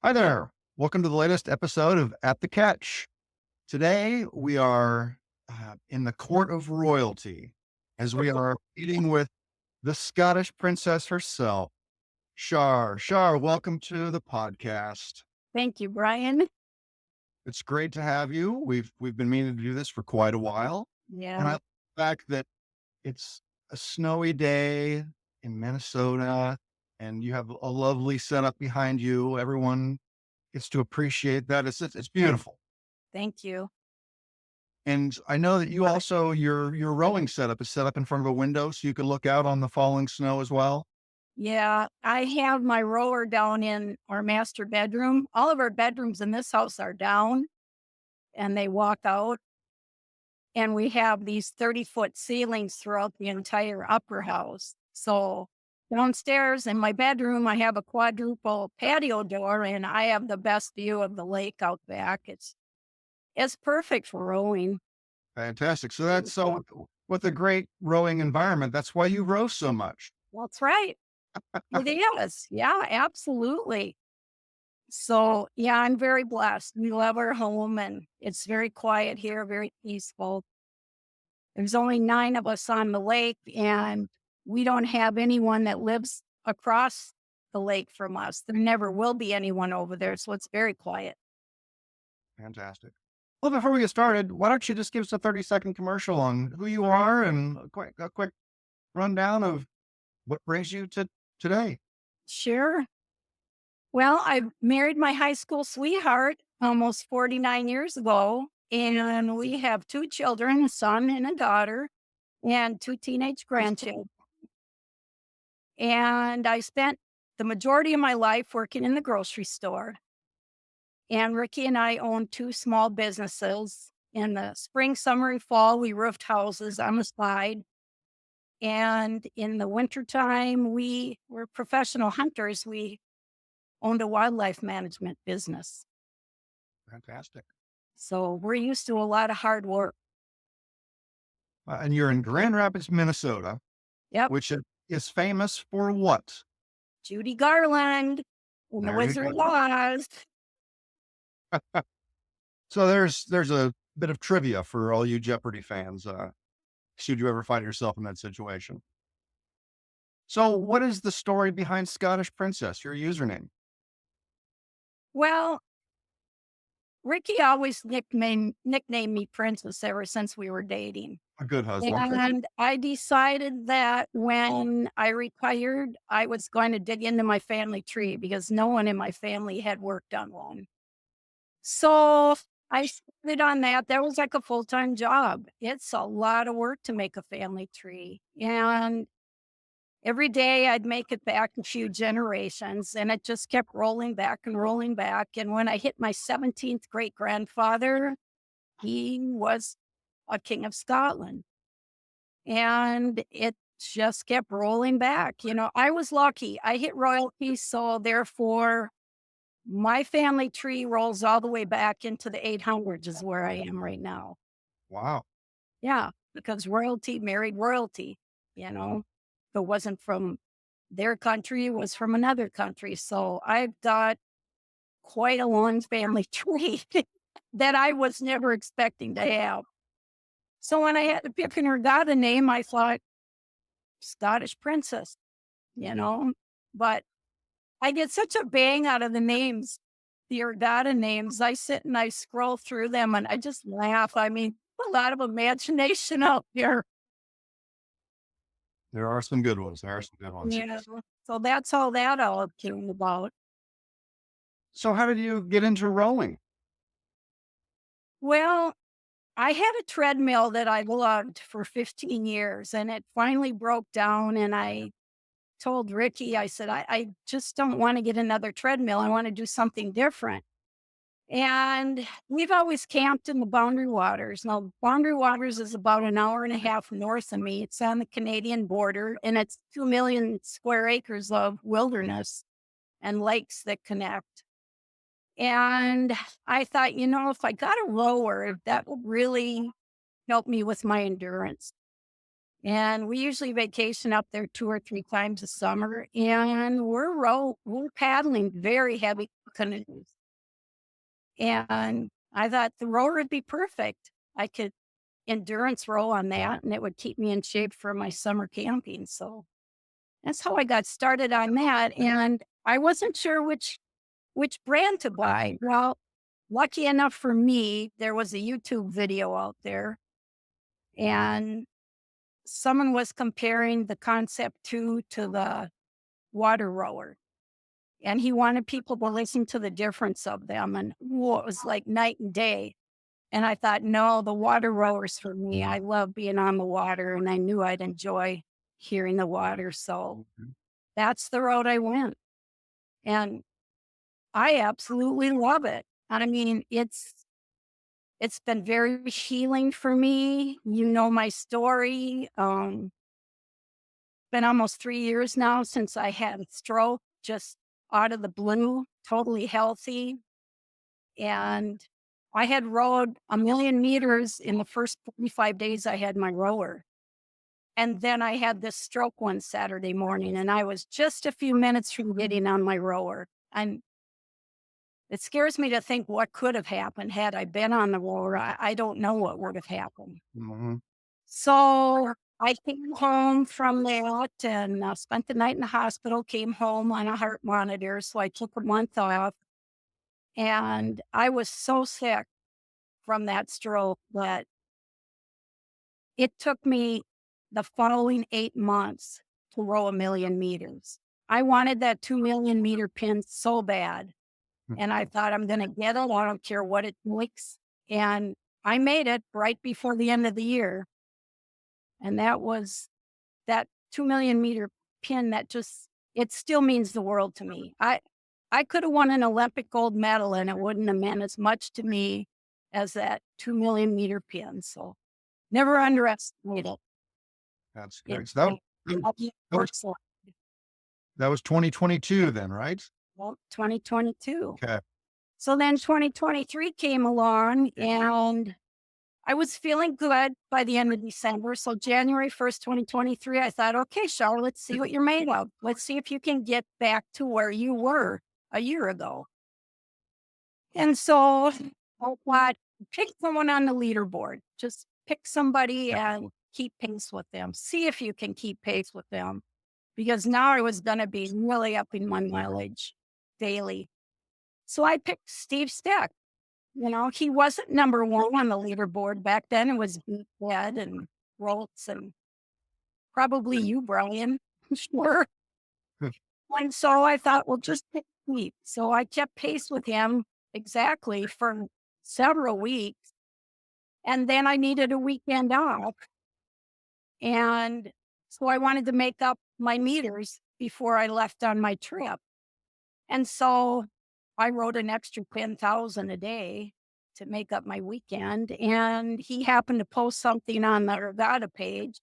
Hi there. Welcome to the latest episode of At the Catch. Today we are in the court of royalty as we are meeting with the Scottish princess herself, Shar. Shar, welcome to the podcast. Thank you, Brian. It's great to have you. We've been meaning to do this for quite a while, and I Yeah. like the fact that it's a snowy day in Minnesota, and you have a lovely setup behind you. Everyone gets to appreciate that. It's beautiful. Thank you. And I know that you also your rowing setup is set up in front of a window so you can look out on the falling snow as well. Yeah, I have my rower down in our master bedroom. All of our bedrooms in this house are down and they walk out. And we have these 30-foot ceilings throughout the entire upper house. So downstairs in my bedroom, I have a quadruple patio door and I have the best view of the lake out back. It's perfect for rowing. Fantastic. So that's so with a great rowing environment, that's why you row so much. That's right. It is. Yeah, absolutely. So, yeah, I'm very blessed. We love our home and it's very quiet here, very peaceful. There's only 9 of us on the lake, and we don't have anyone that lives across the lake from us. There never will be anyone over there, so it's very quiet. Fantastic. Well, before we get started, why don't you just give us a 30-second commercial on who you are and a quick rundown of what brings you to today? Sure. Well, I married my high school sweetheart almost 49 years ago, and we have 2 children, a son and a daughter, and 2 teenage grandchildren. And I spent the majority of my life working in the grocery store. And Ricky and I own 2 small businesses. In the spring, summer, and fall, we roofed houses on the side. And in the wintertime, we were professional hunters. We owned a wildlife management business. Fantastic. So we're used to a lot of hard work. And you're in Grand Rapids, Minnesota, Yep. which is famous for what? Judy Garland and the There you Wizard go. of Oz. So there's a bit of trivia for all you Jeopardy fans, should you ever find yourself in that situation. So what is the story behind Scottish Princess, your username? Well, Ricky always nicknamed me Princess ever since we were dating. A good husband. And I decided that when I retired, I was going to dig into my family tree because no one in my family had worked on one. So I started on that. That was like a full-time job. It's a lot of work to make a family tree. And every day I'd make it back a few generations and it just kept rolling back and rolling back. And when I hit my 17th great grandfather, he was a king of Scotland. And it just kept rolling back. I was lucky. I hit royalty, so therefore my family tree rolls all the way back into the 800s is where I am right now. Wow. Yeah, because royalty married royalty, you know. If it wasn't from their country, it was from another country. So I've got quite a long family tree that I was never expecting to have. So when I had to pick an Ergata name, I thought Scottish princess, you know? But I get such a bang out of the names, the Ergata names. I sit and I scroll through them and I just laugh. I mean, a lot of imagination out there. There are some good ones. There are some good ones. Yeah. So that's how that all came about. So how did you get into rowing? Well, I had a treadmill that I loved for 15 years and it finally broke down. And I told Ricky, I said, I just don't want to get another treadmill. I want to do something different. And we've always camped in the Boundary Waters. Now, Boundary Waters is about an hour and a half north of me. It's on the Canadian border and it's 2 million square acres of wilderness and lakes that connect. And I thought, if I got a rower, that would really help me with my endurance. And we usually vacation up there 2 or 3 times a summer and we're paddling very heavy canoes. And I thought the rower would be perfect. I could endurance row on that and it would keep me in shape for my summer camping. So that's how I got started on that. And I wasn't sure which brand to buy. Well, lucky enough for me, there was a YouTube video out there and someone was comparing the Concept 2 to the water rower. And he wanted people to listen to the difference of them. And whoa, it was like night and day. And I thought, no, the water rower's for me. I love being on the water and I knew I'd enjoy hearing the water. So Mhm. that's the road I went. And I absolutely love it. And I mean, it's been very healing for me. You know my story. Been almost 3 years now since I had a stroke, just out of the blue, totally healthy. And I had rowed 1,000,000 meters in the first 45 days I had my rower. And then I had this stroke one Saturday morning, and I was just a few minutes from getting on my rower. And it scares me to think what could have happened had I been on the rower. I don't know what would have happened. Mhm. So I came home from that and spent the night in the hospital, came home on a heart monitor. So I took a month off. And I was so sick from that stroke that it took me the following 8 months to row 1,000,000 meters. I wanted that 2,000,000 meter pin so bad. Mm. And I thought, I'm going to get it. I don't care what it takes. And I made it right before the end of the year. And that was that 2,000,000 meter pin that just, it still means the world to me. I could have won an Olympic gold medal and it wouldn't have meant as much to me as that 2,000,000 meter pin. So never underestimate it. That's It, great. So it, it that was works like that was 2022 then, right? well, 2022. Okay. So then 2023 came along and I was feeling good by the end of December. So January 1st, 2023, I thought, okay, Char, let's see what you're made of. Let's see if you can get back to where you were a year ago. And so I thought, pick someone on the leaderboard. Just pick somebody and keep pace with them. See if you can keep pace with them. Because now I was going to be really upping my mileage daily. So I picked Steve Stack. You know, he wasn't number one on the leaderboard back then. It was Beachhead and Roltz and probably you, Brian. Sure. And so I thought, well, just pick Steve. So I kept pace with him exactly for several weeks. And then I needed a weekend off. And so I wanted to make up my meters before I left on my trip. And so I wrote an extra 10,000 a day to make up my weekend. And he happened to post something on the Regatta page.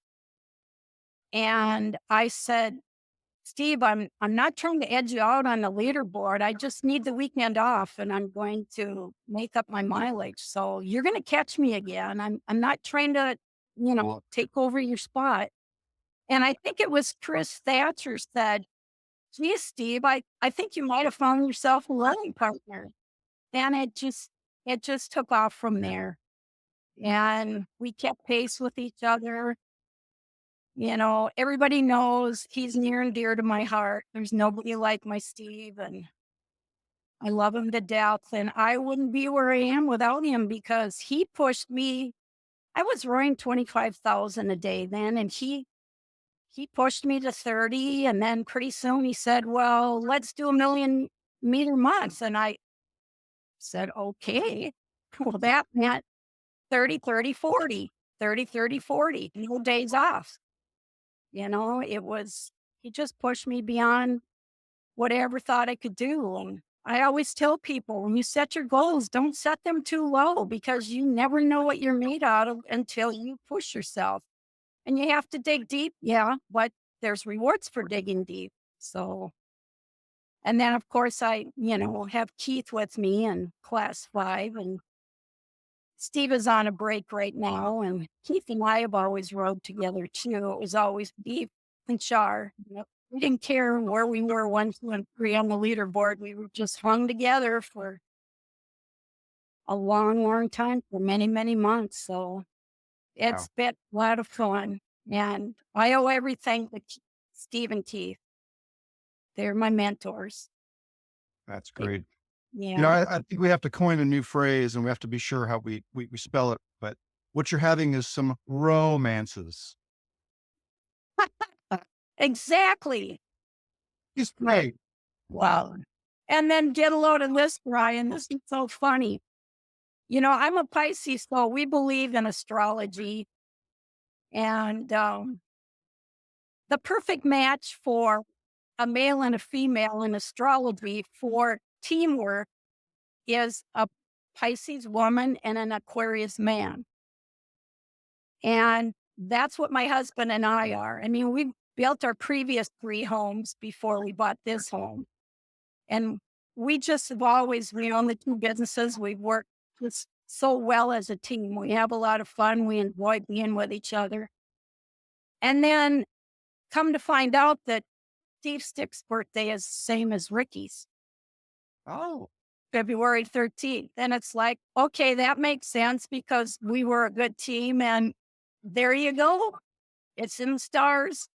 And I said, Steve, I'm not trying to edge you out on the leaderboard. I just need the weekend off and I'm going to make up my mileage. So you're gonna catch me again. I'm not trying to, take over your spot. And I think it was Chris Thatcher said, geez, Steve, I think you might have found yourself a running partner. And it just took off from there. And we kept pace with each other. You know, everybody knows he's near and dear to my heart. There's nobody like my Steve, and I love him to death. And I wouldn't be where I am without him because he pushed me. I was rowing 25,000 a day then, and he pushed me to 30. And then pretty soon he said, well, let's do 1,000,000 meter months. And I said, okay. Well, that meant 30, 30, 40, 30, 30, 40, no days off. You know, he just pushed me beyond what I ever thought I could do. And I always tell people when you set your goals, don't set them too low because you never know what you're made out of until you push yourself. And you have to dig deep. Yeah, but there's rewards for digging deep. So, and then of course I have Keith with me in class 5 and Steve is on a break right now, and Keith and I have always rode together too. It was always Steve and Char. Yep. We didn't care where we were 1, 2, and 3 on the leaderboard. We were just hung together for a long, long time, for many, many months. So Wow, it's been a lot of fun. And I owe everything to Steve and Keith. They're my mentors. that's They, great. You know, yeah. I think we have to coin a new phrase and we have to be sure how we spell it. But what you're having is some romances. Exactly. It's great. Wow. And then get a load of this, Brian. This is so funny. You know, I'm a Pisces, so we believe in astrology. And the perfect match for a male and a female in astrology for teamwork is a Pisces woman and an Aquarius man. And that's what my husband and I are. I mean, we built our previous 3 homes before we bought this home. And we just have always, we own the 2 businesses. We've worked just so well as a team. We have a lot of fun. We enjoy being with each other. And then come to find out that Steve Stick's birthday is the same as Ricky's, Oh, February 13th. And it's like, okay, that makes sense because we were a good team. And there you go. It's in the stars.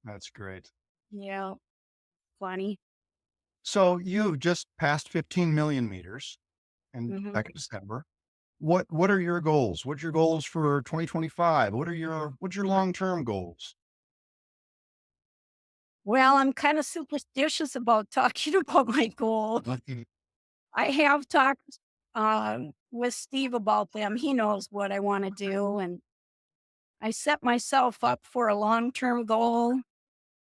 that's great. Yeah, funny. So you've just passed 15 million meters in Mhm. back in December. What are your goals? What's your goals for 2025? What's your long-term goals? Well, I'm kind of superstitious about talking about my goals. Mhm. I have talked with Steve about them. He knows what I want to do. And I set myself up for a long term goal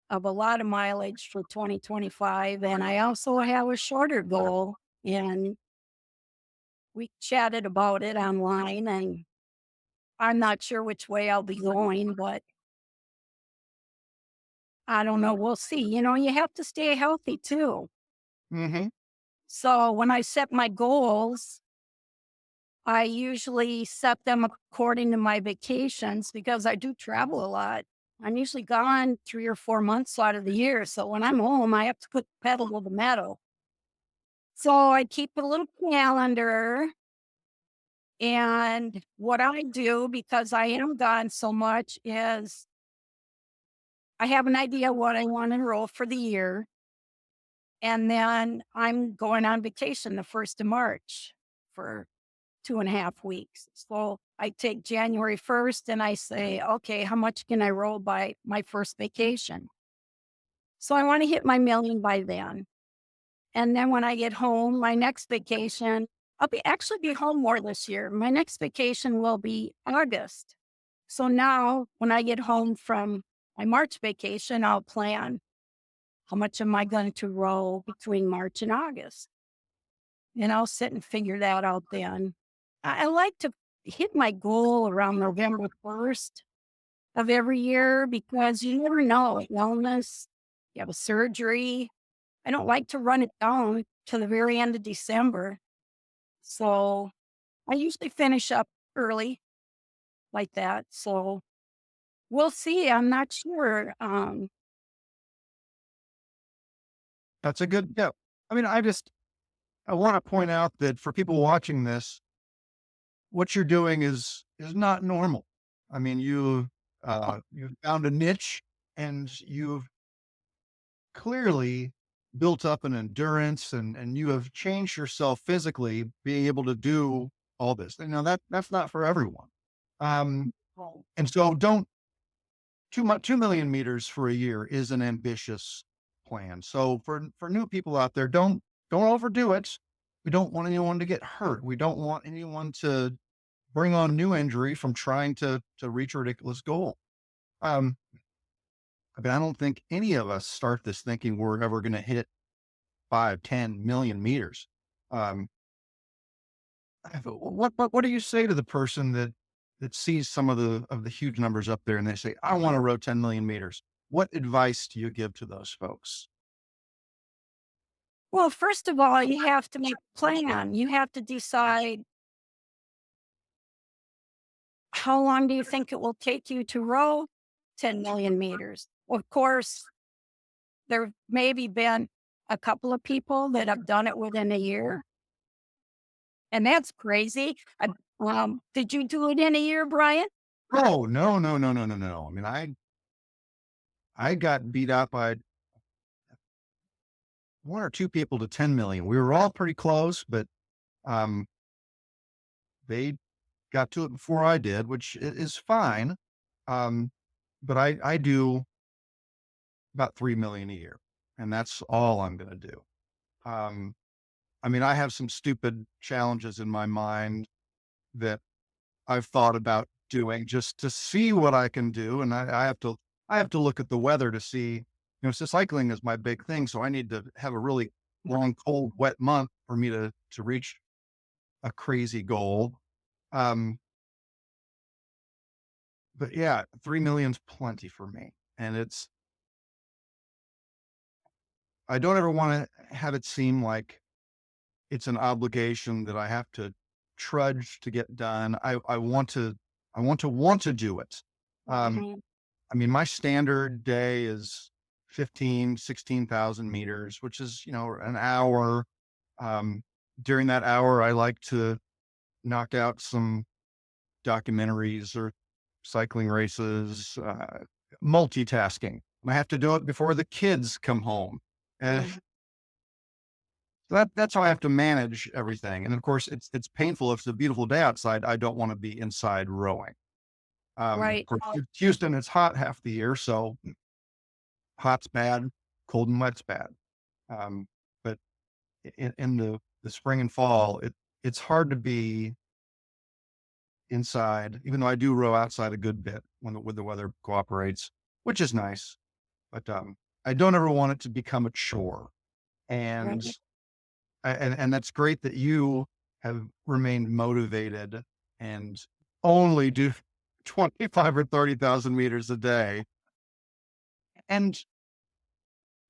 of a lot of mileage for 2025. And I also have a shorter goal. And we chatted about it online. And I'm not sure which way I'll be going, but I don't know. We'll see. You know, you have to stay healthy too. Mhm. So when I set my goals, I usually set them according to my vacations because I do travel a lot. I'm usually gone 3 or 4 months out of the year. So when I'm home, I have to put the pedal to the metal. So I keep a little calendar. And what I do, because I am gone so much, is I have an idea what I want to enroll for the year. And then I'm going on vacation the 1st of March for 2.5 weeks. So I take January 1st and I say, okay, how much can I roll by my first vacation? So I want to hit my million by then. And then when I get home, my next vacation, I'll be actually be home more this year. My next vacation will be August. So now when I get home from my March vacation, I'll plan how much am I going to roll between March and August. And I'll sit and figure that out then. I like to hit my goal around November 1st of every year because you never know, illness, you have a surgery. I don't like to run it down to the very end of December. So I usually finish up early like that. So we'll see. I'm not sure. That's a good yeah. I mean, I want to point out that for people watching this, what you're doing is not normal. I mean, you've found a niche and you've clearly built up an endurance and you have changed yourself physically being able to do all this. And now that's not for everyone. Um, Oh, and so don't 2 million meters for a year is an ambitious plan. So for new people out there, don't overdo it. We don't want anyone to get hurt. We don't want anyone to bring on new injury from trying to reach a ridiculous goal. Um, I mean, I don't think any of us start this thinking we're ever going to hit 5, 10 million meters. Um, what do you say to the person that sees some of the huge numbers up there and they say, I want to row 10 million meters? What advice do you give to those folks? well, first of all, you have to make a plan. You have to decide how long do you think it will take you to row 10 million meters. Of course, there maybe been a couple of people that have done it within a year, and that's crazy. Did you do it in a year, Brian? Oh, no, no, no, no, no, no. I mean, I got beat out by one or two people to 10 million. We were all pretty close, but um, they got to it before I did, which is fine. Um, but I do about 3 million a year, and that's all I'm going to do. Um, I mean, I have some stupid challenges in my mind that I've thought about doing just to see what I can do. And I have to look at the weather to see, so cycling is my big thing. So I need to have a really long, cold, wet month for me to reach a crazy goal. Um, but yeah, 3 million's plenty for me. And I don't ever want to have it seem like it's an obligation that I have to trudge to get done. I want to do it. Um, Mhm. I mean, my standard day is 16,000 meters, which is, an hour. Um, During that hour, I like to knock out some documentaries or cycling races, multitasking. I have to do it before the kids come home. And Mhm. that's how I have to manage everything. And of course, it's painful if it's a beautiful day outside. I don't want to be inside rowing. Of Right. course, Houston, it's hot half the year, so hot's bad, cold and wet's bad. But in the spring and fall, it's hard to be inside, even though I do row outside a good bit when the weather cooperates, which is nice. But I don't ever want it to become a chore. And Right. and that's great that you have remained motivated and only do 25 or 30,000 meters a day. And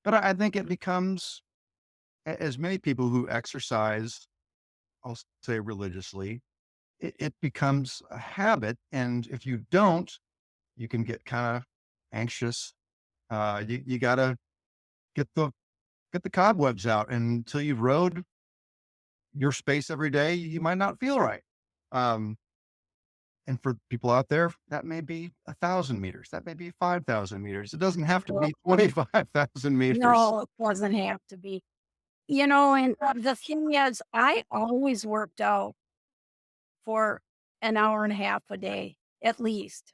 but I think it becomes as many people who exercise, I'll say religiously, it becomes a habit. And if you don't, you can get kind of anxious. You gotta get the cobwebs out. And until you've rode your space every day, you might not feel right. Um, and for people out there, that may be 1,000 meters. That may be 5,000 meters. It doesn't have to Well, be 25,000 meters. no, it doesn't have to be. And the thing is, I always worked out for an hour and a half a day, at least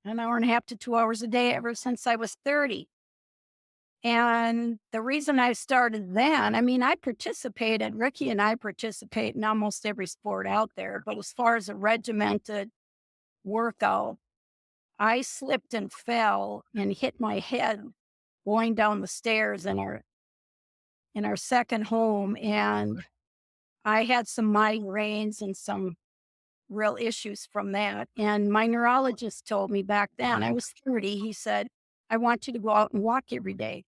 an hour and a half to 2 hours a day ever since I was 30. And the reason I started then, I mean, Ricky and I participate in almost every sport out there. But as far as a regimented workout, I slipped and fell and hit my head going down the stairs in our second home. And I had some migraines and some real issues from that. And my neurologist told me back then, I was 30, he said, I want you to go out and walk every day.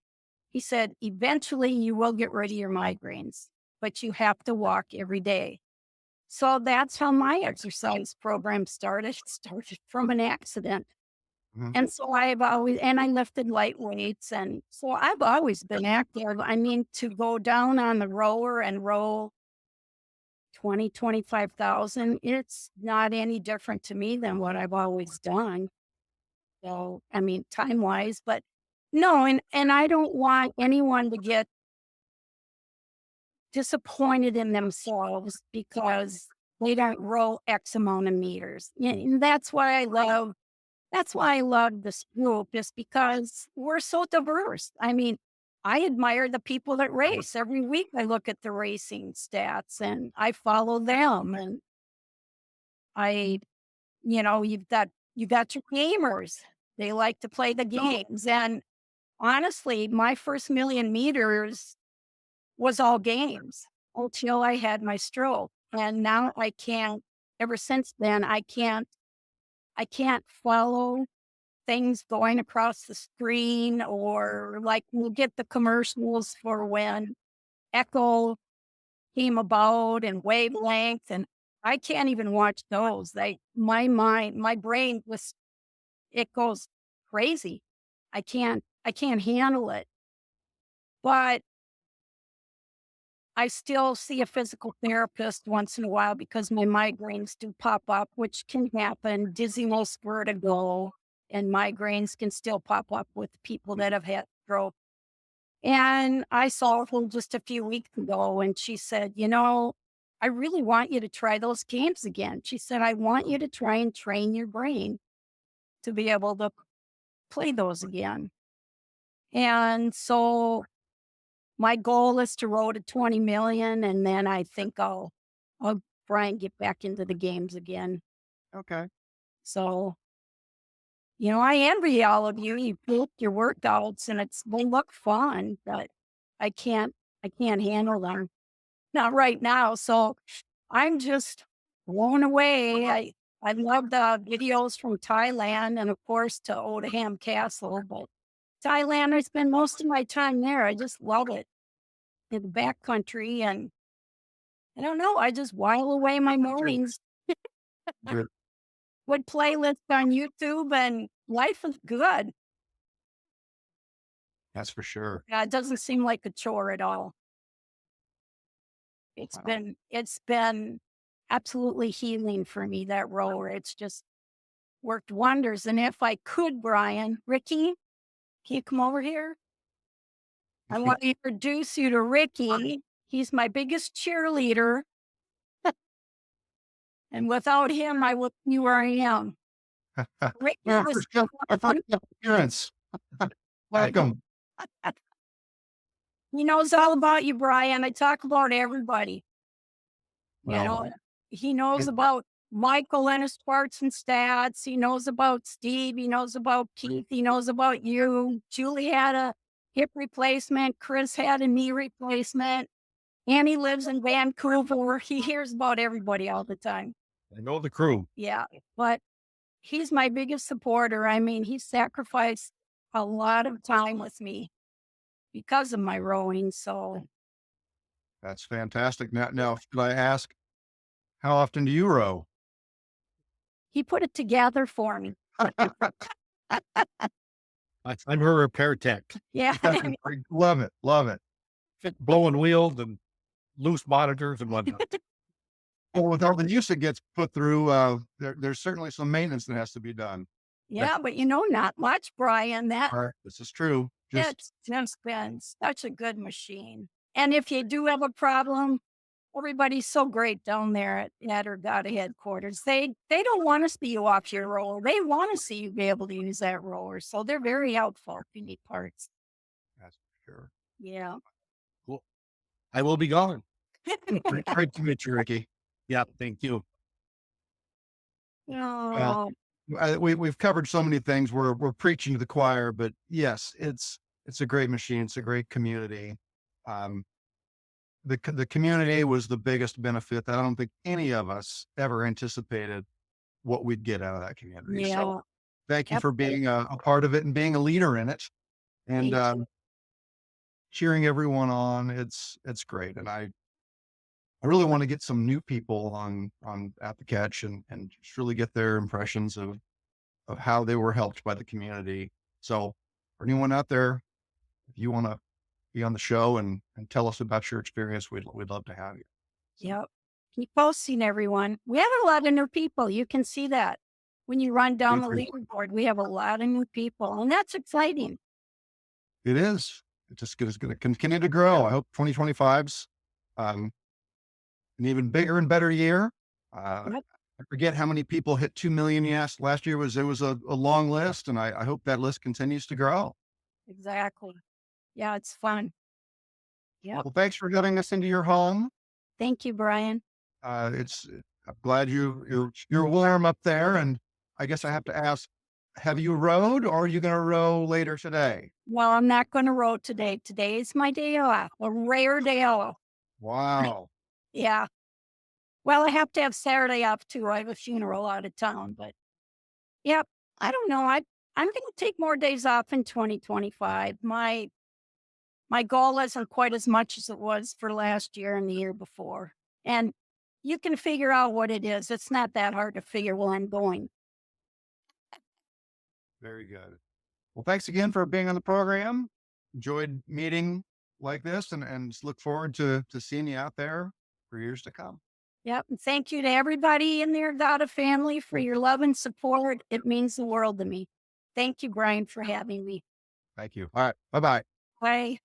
He said, eventually you will get rid of your migraines, but you have to walk every day. So that's how my exercise program started. It started from an accident. Mhm. And so I lifted light weights. And so I've always been active. I mean, to go down on the rower and row 25,000, it's not any different to me than what I've always done. So, I mean, time wise, but no, and I don't want anyone to get disappointed in themselves because they don't row X amount of meters. And that's why I love this group, is because we're so diverse. I mean, I admire the people that race. Every week I look at the racing stats and I follow them. And I, you got your gamers. They like to play the games. And honestly, my first million meters was all games until I had my stroke. And now I can't, ever since then, I can't follow things going across the screen, or like we'll get the commercials for when Echo came about and wavelength. And I can't even watch those. My brain it goes crazy. I can't handle it. But I still see a physical therapist once in a while because my migraines do pop up, which can happen. Dizziness, vertigo, and migraines can still pop up with people that have had stroke. And I saw her just a few weeks ago, and she said, I really want you to try those games again. She said, I want you to try and train your brain to be able to play those again. And so my goal is to row to 20 million, and then I think I'll try and get back into the games again. Okay. So, I envy all of you. You book your workouts and they look fun, but I can't I can't handle them. Not right now. So I'm just blown away. I love the videos from Thailand and of course to Oldham Castle, but Thailand, I spend most of my time there. I just love it in the backcountry, and I don't know, I just while away my mornings Good. with playlists on YouTube, and life is good. That's for sure. Yeah, it doesn't seem like a chore at all. Wow. It's been absolutely healing for me, that rower. It's just worked wonders. And if I could, Brian, Ricky, can you come over here? I want to introduce you to Ricky. He's my biggest cheerleader. And without him, I wouldn't be where I am. Ricky Our was first our first appearance. Welcome. he knows all about you, Brian. I talk about everybody. You Well, know, he knows it- about Michael and his sports and stats. He knows about Steve. He knows about Keith. He knows about you. Julie had a hip replacement. Chris had a knee replacement. Annie lives in Vancouver. He hears about everybody all the time. I know the crew. Yeah. But he's my biggest supporter. I mean, he sacrificed a lot of time with me because of my rowing. So that's fantastic. Now, should I ask, how often do you row? he put it together for me. I'm her repair tech, Yeah. Love it. Love it. blowing wheels and loose monitors and whatnot. Well, with all the use it gets put through, there's certainly some maintenance that has to be done. Yeah, but not much, Brian. All right. This is true. Just It's just been such a good machine. And if you do have a problem, everybody's so great down there at Ergata headquarters. They don't want to see you off your roller. They want to see you be able to use that roller. So they're very helpful if you need parts. that's for sure. Yeah. Cool. I will be gone. Great to meet you, Ricky. Yeah, thank you. Oh, We've covered so many things. We're preaching to the choir, but yes, it's a great machine. It's a great community. Um, the community was the biggest benefit that I don't think any of us ever anticipated what we'd get out of that community. So yeah. thank you Yep. for being a part of it and being a leader in it and Thank you. cheering everyone on. It's great, and I really want to get some new people on at the catch and just really get their impressions of how they were helped by the community. So for anyone out there, if you want to be on the show and tell us about your experience, we'd love to have you. Yep. Keep posting, everyone. We have a lot of new people. You can see that when you run down the Great. leaderboard. We have a lot of new people, and that's exciting. It is. It's just going to continue to grow. I hope 2025's an even bigger and better year. Yep. I forget how many people hit 2 million. Yes, last year it was a long list, and I hope that list continues to grow. Exactly. Yeah, it's fun. Yep. Well, thanks for letting us into your home. Thank you, Brian. I'm glad you're warm up there, and I guess I have to ask: have you rowed, or are you going to row later today? Well, I'm not going to row today. Today is my day off, a rare day off. Wow, Yeah. Well, I have to have Saturday off too. I have a funeral out of town, but yep. I don't know. I'm going to take more days off in 2025. My goal isn't quite as much as it was for last year and the year before. And you can figure out what it is. It's not that hard to figure where I'm going. very good. Well, thanks again for being on the program. Enjoyed meeting like this and just look forward to seeing you out there for years to come. Yep. And thank you to everybody in their Gata family for your love and support. It means the world to me. Thank you, Brian, for having me. Thank you. All right. Bye-bye. Bye.